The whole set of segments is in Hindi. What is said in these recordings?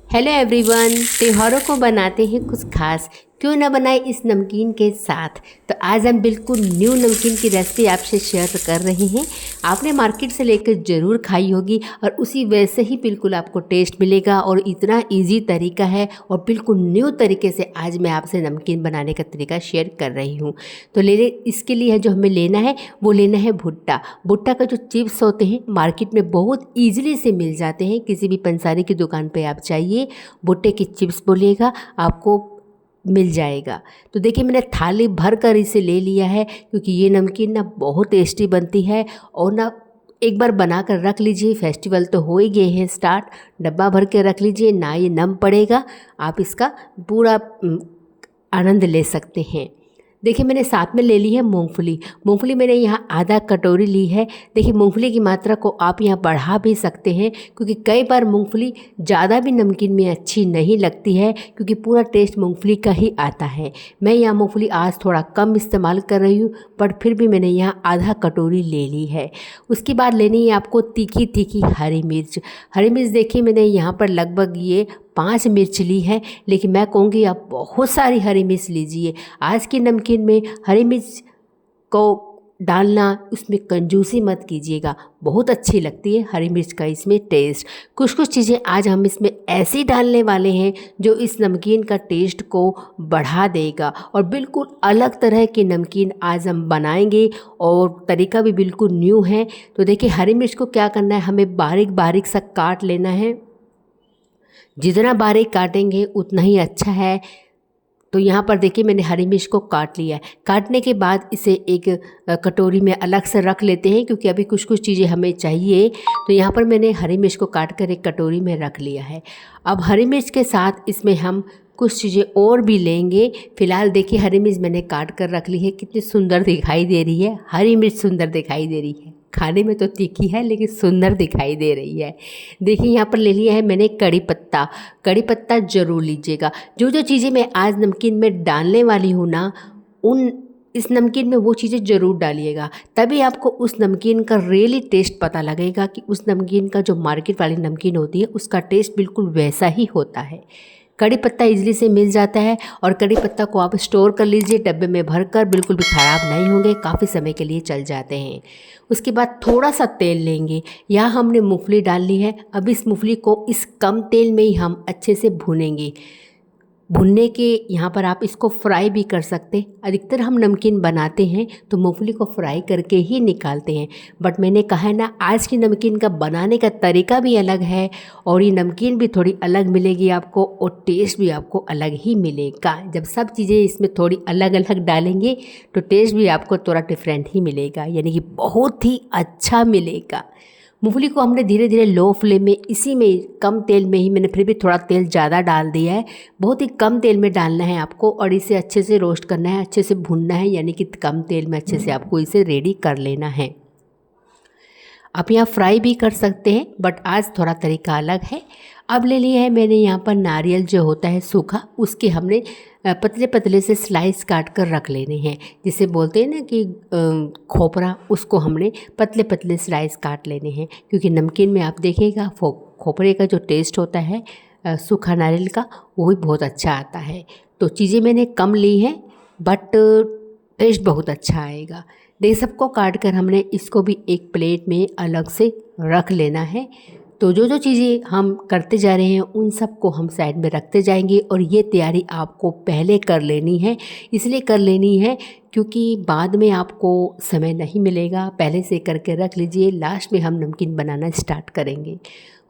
हेलो एवरीवन, त्योहारों को बनाते हैं कुछ खास, क्यों ना बनाए इस नमकीन के साथ। तो आज हम बिल्कुल न्यू नमकीन की रेसिपी आपसे शेयर कर रहे हैं। आपने मार्केट से लेकर ज़रूर खाई होगी और उसी वैसे ही बिल्कुल आपको टेस्ट मिलेगा और इतना इजी तरीका है और बिल्कुल न्यू तरीके से आज मैं आपसे नमकीन बनाने का तरीका शेयर कर रही हूँ। तो इसके लिए जो हमें लेना है वो लेना है भुट्टा। भुट्टा का जो चिप्स होते हैं मार्केट में बहुत ईजिली से मिल जाते हैं। किसी भी पंसारी की दुकान पर आप चाहिए भुट्टे की चिप्स बोलिएगा, आपको मिल जाएगा। तो देखिए मैंने थाली भर कर इसे ले लिया है, क्योंकि ये नमकीन ना बहुत टेस्टी बनती है और ना एक बार बना कर रख लीजिए। फेस्टिवल तो हो ही गए हैं स्टार्ट, डब्बा भर के रख लीजिए, ना ये नम पड़ेगा। आप इसका पूरा आनंद ले सकते हैं। देखिए मैंने साथ में ले ली है मूंगफली। मूंगफली मैंने यहाँ आधा कटोरी ली है। देखिए मूंगफली की मात्रा को आप यहाँ बढ़ा भी सकते हैं, क्योंकि कई बार मूंगफली ज़्यादा भी नमकीन में अच्छी नहीं लगती है, क्योंकि पूरा टेस्ट मूंगफली का ही आता है। मैं यहाँ मूंगफली आज थोड़ा कम इस्तेमाल कर रही हूँ, बट फिर भी मैंने यहाँ आधा कटोरी ले ली है। उसके बाद लेनी है आपको तीखी तीखी हरी मिर्च। हरी मिर्च देखिए मैंने यहाँ पर लगभग ये 5 मिर्च ली है, लेकिन मैं कहूँगी आप बहुत सारी हरी मिर्च लीजिए। आज की नमकीन में हरी मिर्च को डालना, उसमें कंजूसी मत कीजिएगा, बहुत अच्छी लगती है हरी मिर्च का इसमें टेस्ट। कुछ कुछ चीज़ें आज हम इसमें ऐसी डालने वाले हैं जो इस नमकीन का टेस्ट को बढ़ा देगा और बिल्कुल अलग तरह की नमकीन आज हम बनाएंगे और तरीका भी बिल्कुल न्यू है। तो देखिए हरी मिर्च को क्या करना है, हमें बारीक बारीक सा काट लेना है। जितना बारीक काटेंगे उतना ही अच्छा है। तो यहाँ पर देखिए मैंने हरी मिर्च को काट लिया है। काटने के बाद इसे एक कटोरी में अलग से रख लेते हैं, क्योंकि अभी कुछ कुछ चीज़ें हमें चाहिए। तो यहाँ पर मैंने हरी मिर्च को काट कर एक कटोरी में रख लिया है। अब हरी मिर्च के साथ इसमें हम कुछ चीज़ें और भी लेंगे। फिलहाल देखिए हरी मिर्च मैंने काट कर रख ली है, कितनी सुंदर दिखाई दे रही है। हरी मिर्च सुंदर दिखाई दे रही है, खाने में तो तीखी है लेकिन सुंदर दिखाई दे रही है। देखिए यहाँ पर ले लिया है मैंने कड़ी पत्ता। कड़ी पत्ता ज़रूर लीजिएगा। जो जो चीज़ें मैं आज नमकीन में डालने वाली हूँ ना, इस नमकीन में वो चीज़ें ज़रूर डालिएगा, तभी आपको उस नमकीन का रियली टेस्ट पता लगेगा कि उस नमकीन का जो मार्केट वाली नमकीन होती है उसका टेस्ट बिल्कुल वैसा ही होता है। कड़ी पत्ता इजली से मिल जाता है और कड़ी पत्ता को आप स्टोर कर लीजिए डब्बे में भरकर, बिल्कुल भी ख़राब नहीं होंगे, काफ़ी समय के लिए चल जाते हैं। उसके बाद थोड़ा सा तेल लेंगे। यहाँ हमने मूंगफली डाल ली है। अब इस मूंगफली को इस कम तेल में ही हम अच्छे से भूनेंगे। भुनने के यहाँ पर आप इसको फ्राई भी कर सकते हैं। अधिकतर हम नमकीन बनाते हैं तो मूंगफली को फ्राई करके ही निकालते हैं, बट मैंने कहा है ना आज की नमकीन का बनाने का तरीका भी अलग है और ये नमकीन भी थोड़ी अलग मिलेगी आपको और टेस्ट भी आपको अलग ही मिलेगा। जब सब चीज़ें इसमें थोड़ी अलग अलग डालेंगे तो टेस्ट भी आपको थोड़ा डिफरेंट ही मिलेगा, यानी कि बहुत ही अच्छा मिलेगा। मूंगफली को हमने धीरे धीरे लो फ्लेम में, इसी में कम तेल में ही, मैंने फिर भी थोड़ा तेल ज़्यादा डाल दिया है, बहुत ही कम तेल में डालना है आपको और इसे अच्छे से रोस्ट करना है, अच्छे से भूनना है, यानी कि कम तेल में अच्छे से आपको इसे रेडी कर लेना है। आप यहाँ फ्राई भी कर सकते हैं, बट आज थोड़ा तरीका अलग है। अब ले लिया है मैंने यहाँ पर नारियल जो होता है सूखा, उसके हमने पतले पतले से स्लाइस काट कर रख लेने हैं, जिसे बोलते हैं ना कि खोपरा, उसको हमने पतले पतले स्लाइस काट लेने हैं। क्योंकि नमकीन में आप देखिएगा खोपरे का जो टेस्ट होता है सूखा नारियल का, वो भी बहुत अच्छा आता है। तो चीज़ें मैंने कम ली हैं बट टेस्ट बहुत अच्छा आएगा। देख सबको काट कर हमने इसको भी एक प्लेट में अलग से रख लेना है। तो जो जो चीज़ें हम करते जा रहे हैं उन सब को हम साइड में रखते जाएंगे और ये तैयारी आपको पहले कर लेनी है। इसलिए कर लेनी है क्योंकि बाद में आपको समय नहीं मिलेगा, पहले से करके रख लीजिए, लास्ट में हम नमकीन बनाना स्टार्ट करेंगे।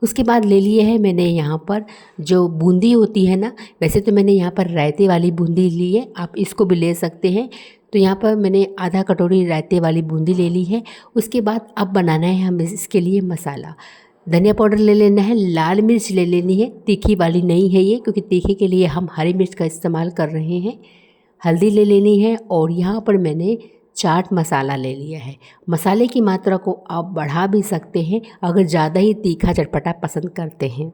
उसके बाद ले लिए है मैंने यहाँ पर जो बूंदी होती है ना, वैसे तो मैंने यहाँ पर रायते वाली बूंदी ली है, आप इसको भी ले सकते हैं। तो यहाँ पर मैंने आधा कटोरी रायते वाली बूंदी ले ली है। उसके बाद अब बनाना है हमें इसके लिए मसाला। धनिया पाउडर ले लेना है, लाल मिर्च ले लेनी है, तीखी वाली नहीं है ये, क्योंकि तीखे के लिए हम हरी मिर्च का इस्तेमाल कर रहे हैं। हल्दी ले लेनी है और यहाँ पर मैंने चाट मसाला ले लिया है। मसाले की मात्रा को आप बढ़ा भी सकते हैं अगर ज़्यादा ही तीखा चटपटा पसंद करते हैं।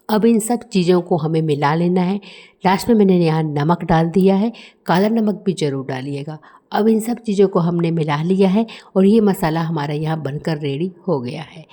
अब इन सब चीज़ों को हमें मिला लेना है। लास्ट में मैंने यहाँ नमक डाल दिया है, काला नमक भी ज़रूर डालिएगा। अब इन सब चीज़ों को हमने मिला लिया है और ये मसाला हमारा यहाँ बनकर रेडी हो गया है।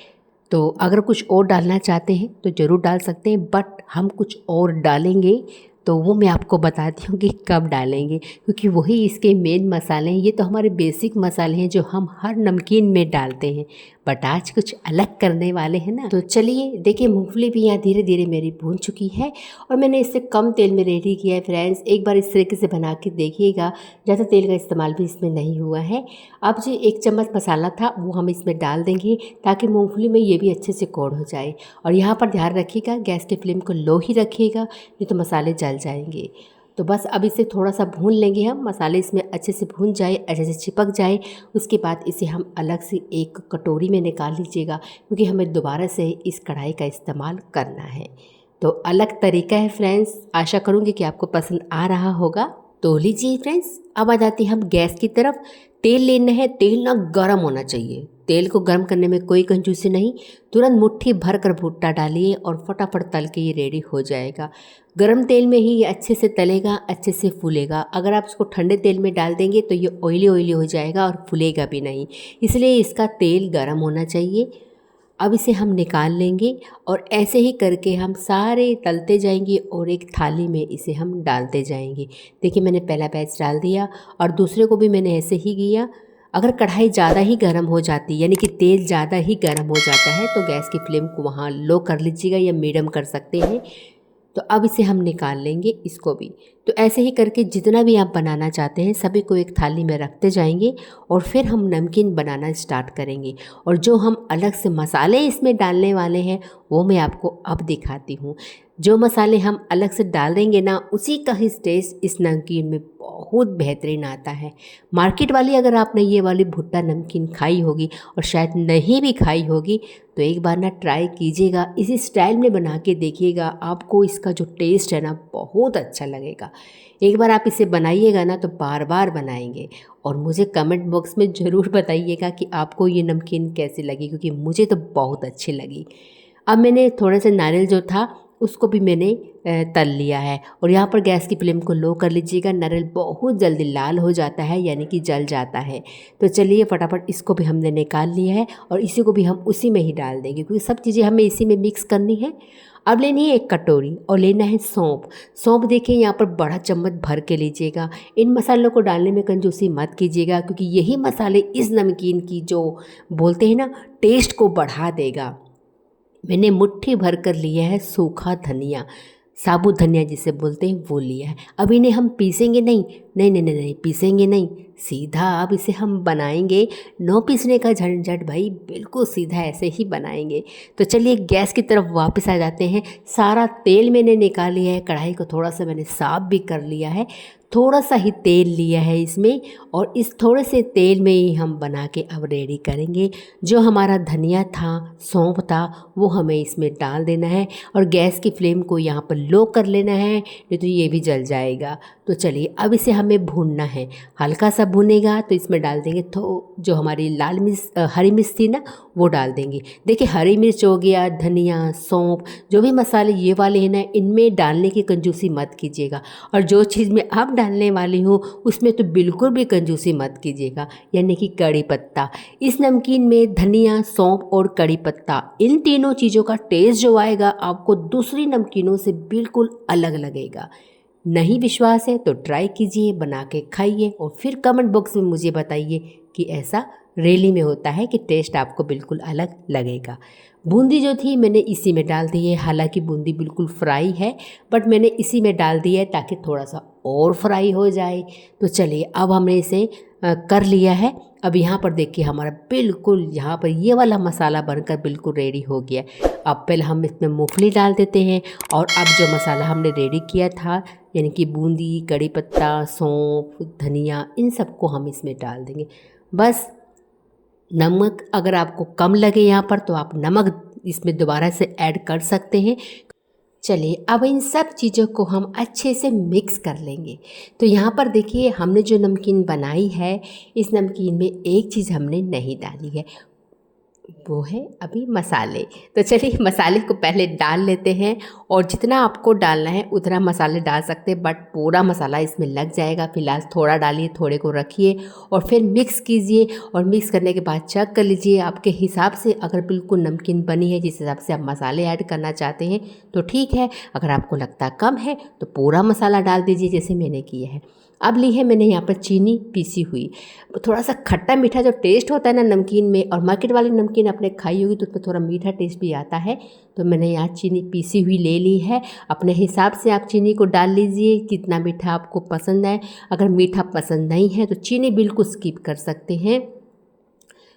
तो अगर कुछ और डालना चाहते हैं तो ज़रूर डाल सकते हैं, बट हम कुछ और डालेंगे तो वो मैं आपको बताती हूँ कि कब डालेंगे, क्योंकि वही इसके मेन मसाले हैं। ये तो हमारे बेसिक मसाले हैं जो हम हर नमकीन में डालते हैं, बट आज कुछ अलग करने वाले हैं ना। तो चलिए देखिए, मूंगफली भी यहाँ धीरे धीरे मेरी भून चुकी है और मैंने इसे कम तेल में रेडी किया है। फ्रेंड्स, एक बार इस तरीके से बना के देखिएगा, ज़्यादा तेल का इस्तेमाल भी इसमें नहीं हुआ है। अब जो 1 चम्मच मसाला था वो हम इसमें डाल देंगे ताकि मूँगफली में ये भी अच्छे से कोट हो जाए। और यहाँ पर ध्यान रखिएगा, गैस की फ्लेम को लो ही रखिएगा, नहीं तो मसाले जल जाएंगे। तो बस अब इसे थोड़ा सा भून लेंगे हम, मसाले इसमें अच्छे से भून जाए, अच्छे से चिपक जाए। उसके बाद इसे हम अलग से एक कटोरी में निकाल लीजिएगा, क्योंकि हमें दोबारा से इस कढ़ाई का इस्तेमाल करना है। तो अलग तरीका है फ्रेंड्स, आशा करूँगी कि आपको पसंद आ रहा होगा। तो लीजिए फ्रेंड्स, अब आ जाती हम गैस की तरफ। तेल लेना है, तेल ना गर्म होना चाहिए। तेल को गर्म करने में कोई कंजूसी नहीं, तुरंत मुट्ठी भर कर भुट्टा डालिए और फटाफट तल के ये रेडी हो जाएगा। गरम तेल में ही ये अच्छे से तलेगा, अच्छे से फूलेगा। अगर आप इसको ठंडे तेल में डाल देंगे तो ये ऑयली ऑयली हो जाएगा और फूलेगा भी नहीं, इसलिए इसका तेल गर्म होना चाहिए। अब इसे हम निकाल लेंगे और ऐसे ही करके हम सारे तलते जाएंगे और एक थाली में इसे हम डालते जाएंगे। देखिए, मैंने पहला बैच डाल दिया और दूसरे को भी मैंने ऐसे ही किया। अगर कढ़ाई ज़्यादा ही गर्म हो जाती, यानी कि तेल ज़्यादा ही गर्म हो जाता है, तो गैस की फ्लेम को वहाँ लो कर लीजिएगा या मीडियम कर सकते हैं। तो अब इसे हम निकाल लेंगे इसको भी। तो ऐसे ही करके जितना भी आप बनाना चाहते हैं सभी को एक थाली में रखते जाएंगे और फिर हम नमकीन बनाना स्टार्ट करेंगे। और जो हम अलग से मसाले इसमें डालने वाले हैं वो मैं आपको अब दिखाती हूँ। जो मसाले हम अलग से डाल देंगे ना, उसी का ही टेस्ट इस नमकीन में बहुत बेहतरीन आता है। मार्केट वाली अगर आपने ये वाली भुट्टा नमकीन खाई होगी और शायद नहीं भी खाई होगी, तो एक बार ना ट्राई कीजिएगा, इसी स्टाइल में बना के देखिएगा। आपको इसका जो टेस्ट है ना बहुत अच्छा लगेगा। एक बार आप इसे बनाइएगा ना तो बार बार बनाएंगे। और मुझे कमेंट बॉक्स में ज़रूर बताइएगा कि आपको ये नमकीन कैसी लगी, क्योंकि मुझे तो बहुत अच्छी लगी। अब मैंने थोड़ा सा नारियल जो था उसको भी मैंने तल लिया है और यहाँ पर गैस की फ्लेम को लो कर लीजिएगा। नारियल बहुत जल्दी लाल हो जाता है, यानी कि जल जाता है। तो चलिए फटाफट इसको भी हमने निकाल लिया है और इसी को भी हम उसी में ही डाल देंगे, क्योंकि सब चीज़ें हमें इसी में मिक्स करनी है। अब लेनी है एक कटोरी और लेना है सौंफ। सौंफ देखिए यहाँ पर बड़ा चम्मच भर के लीजिएगा। इन मसालों को डालने में कंजूसी मत कीजिएगा, क्योंकि यही मसाले इस नमकीन की जो बोलते हैं ना टेस्ट को बढ़ा देगा। मैंने मुट्ठी भर कर लिया है सूखा धनिया, साबुत धनिया जिसे बोलते हैं वो लिया है। अब इन्हें हम पीसेंगे नहीं, नहीं नहीं नहीं नहीं पीसेंगे नहीं, सीधा अब इसे हम बनाएंगे। नो पीसने का झंझट भाई, बिल्कुल सीधा ऐसे ही बनाएंगे। तो चलिए गैस की तरफ वापस आ जाते हैं। सारा तेल मैंने निकाल लिया है, कढ़ाई को थोड़ा सा मैंने साफ भी कर लिया है। थोड़ा सा ही तेल लिया है इसमें और इस थोड़े से तेल में ही हम बना के अब रेडी करेंगे। जो हमारा धनिया था, सौंफ था, वो हमें इसमें डाल देना है और गैस की फ्लेम को यहाँ पर लो कर लेना है, नहीं तो ये भी जल जाएगा। तो चलिए अब इसे हमें भूनना है। हल्का सा भुनेगा तो इसमें डाल देंगे तो जो हमारी लाल मिर्च हरी मिर्च थी ना वो डाल देंगे। देखिए हरी मिर्च हो गया, धनिया, सौंफ, जो भी मसाले ये वाले हैं ना, इनमें डालने की कंजूसी मत कीजिएगा। और जो चीज़ मैं अब डालने वाली हूँ उसमें तो बिल्कुल भी कंजूसी मत कीजिएगा, यानी कि कड़ी पत्ता। इस नमकीन में धनिया, सौंफ और कड़ी पत्ता, इन तीनों चीज़ों का टेस्ट जो आएगा आपको दूसरी नमकीनों से बिल्कुल अलग लगेगा। नहीं विश्वास है तो ट्राई कीजिए, बना के खाइए और फिर कमेंट बॉक्स में मुझे बताइए कि ऐसा रियली में होता है कि टेस्ट आपको बिल्कुल अलग लगेगा। बूंदी जो थी मैंने इसी में डाल दी है। हालांकि बूंदी बिल्कुल फ्राई है, बट मैंने इसी में डाल दी है ताकि थोड़ा सा और फ्राई हो जाए। तो चलिए अब हमने इसे कर लिया है। अब यहाँ पर देखिए हमारा बिल्कुल यहाँ पर ये वाला मसाला बनकर बिल्कुल रेडी हो गया। अब पहले हम इसमें मूंगफली डाल देते हैं और अब जो मसाला हमने रेडी किया था, यानी कि बूंदी, कड़ी पत्ता, सौंफ, धनिया, इन सबको हम इसमें डाल देंगे। बस नमक अगर आपको कम लगे यहाँ पर तो आप नमक इसमें दोबारा से ऐड कर सकते हैं। चलिए अब इन सब चीज़ों को हम अच्छे से मिक्स कर लेंगे। तो यहाँ पर देखिए हमने जो नमकीन बनाई है, इस नमकीन में एक चीज़ हमने नहीं डाली है, वो है अभी मसाले। तो चलिए मसाले को पहले डाल लेते हैं, और जितना आपको डालना है उतना मसाले डाल सकते हैं, बट पूरा मसाला इसमें लग जाएगा। फिलहाल थोड़ा डालिए, थोड़े को रखिए और फिर मिक्स कीजिए, और मिक्स करने के बाद चेक कर लीजिए आपके हिसाब से। अगर बिल्कुल नमकीन बनी है जिस हिसाब से आप मसाले ऐड करना चाहते हैं तो ठीक है, अगर आपको लगता कम है तो पूरा मसाला डाल दीजिए जैसे मैंने किया है। अब ली है मैंने यहाँ पर चीनी पीसी हुई। थोड़ा सा खट्टा मीठा जो टेस्ट होता है ना नमकीन में, और मार्केट वाली नमकीन आपने खाई होगी तो उसमें थोड़ा मीठा टेस्ट भी आता है। तो मैंने यहाँ चीनी पीसी हुई ले ली है। अपने हिसाब से आप चीनी को डाल लीजिए, कितना मीठा आपको पसंद है। अगर मीठा पसंद नहीं है तो चीनी बिल्कुल स्किप कर सकते हैं।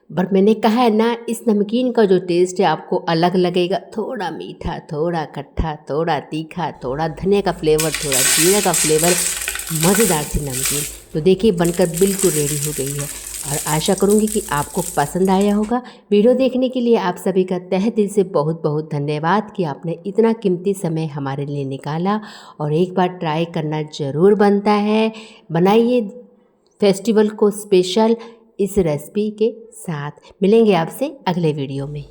पर मैंने कहा है ना, इस नमकीन का जो टेस्ट है आपको अलग लगेगा। थोड़ा मीठा, थोड़ा खट्टा, थोड़ा तीखा, थोड़ा धनिया का फ्लेवर, थोड़ा जीरा का फ्लेवर, मज़ेदार सी नमकीन। तो देखिए बनकर बिल्कुल रेडी हो गई है, और आशा करूँगी कि आपको पसंद आया होगा। वीडियो देखने के लिए आप सभी का तहे दिल से बहुत बहुत धन्यवाद कि आपने इतना कीमती समय हमारे लिए निकाला। और एक बार ट्राई करना ज़रूर बनता है। बनाइए फेस्टिवल को स्पेशल इस रेसिपी के साथ। मिलेंगे आपसे अगले वीडियो में।